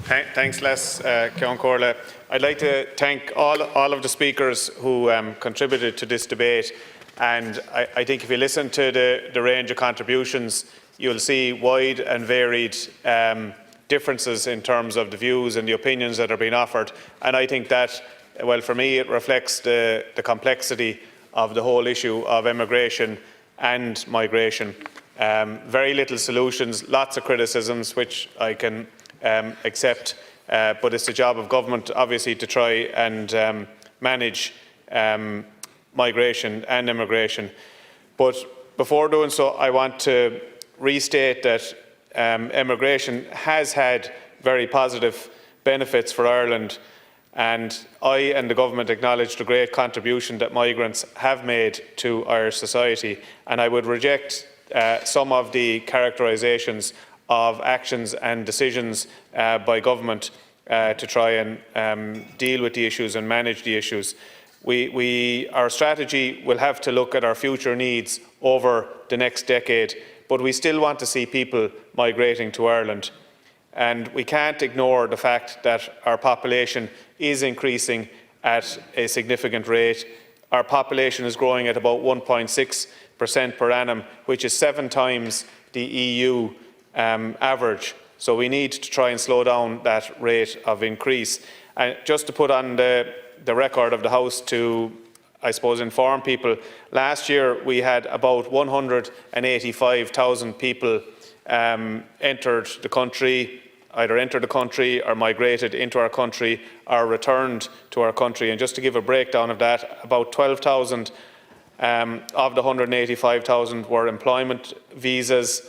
Thanks, Les Ceann Comhairle. I'd like to thank all of the speakers who contributed to this debate, and I think if you listen to the range of contributions, you'll see wide and varied differences in terms of the views and the opinions that are being offered. And I think that, well, for me, it reflects the complexity of the whole issue of immigration and migration. Very little solutions, lots of criticisms, which I can accept, but it's the job of government, obviously, to try and manage migration and immigration. But before doing so, I want to restate that immigration has had very positive benefits for Ireland, and I and the government acknowledge the great contribution that migrants have made to Irish society, and I would reject some of the characterisations of actions and decisions by government to try and deal with the issues and manage the issues. Our strategy will have to look at our future needs over the next decade, but we still want to see people migrating to Ireland. And we can't ignore the fact that our population is increasing at a significant rate. Our population is growing at about 1.6% per annum, which is 7 times the EU average. So we need to try and slow down that rate of increase. And just to put on the record of the House to, I suppose, inform people, last year we had about 185,000 people entered the country, either entered the country or migrated into our country or returned to our country. And just to give a breakdown of that, about 12,000 of the 185,000 were employment visas,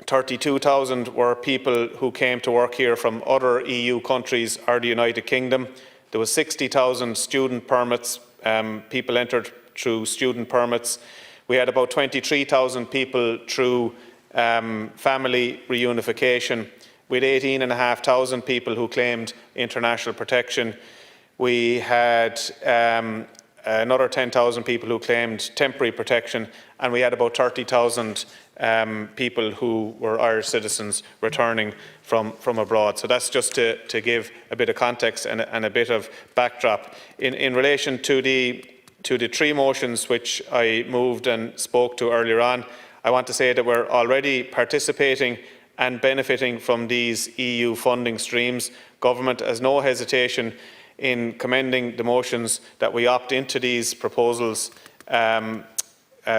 32,000 were people who came to work here from other EU countries or the United Kingdom. There was 60,000 student permits, people entered through student permits. We had about 23,000 people through family reunification. We had 18,500 people who claimed international protection. We had another 10,000 people who claimed temporary protection, and we had about 30,000 people who were Irish citizens returning from abroad. So that's just to give a bit of context and a bit of backdrop. In relation to the 3 motions which I moved and spoke to earlier on, I want to say that we're already participating and benefiting from these EU funding streams. Government has no hesitation in commending the motions that we opt into these proposals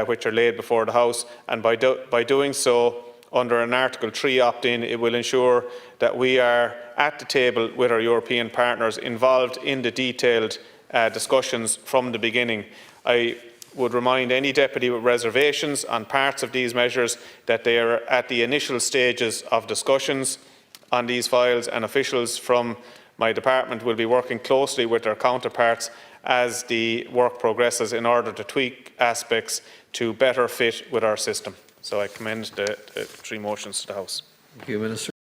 which are laid before the House, and by doing so, under an Article 3 opt-in, it will ensure that we are at the table with our European partners, involved in the detailed discussions from the beginning. I would remind any deputy with reservations on parts of these measures that they are at the initial stages of discussions on these files, and officials from my department will be working closely with their counterparts as the work progresses in order to tweak aspects to better fit with our system. So I commend the 3 motions to the House. Thank you, Minister.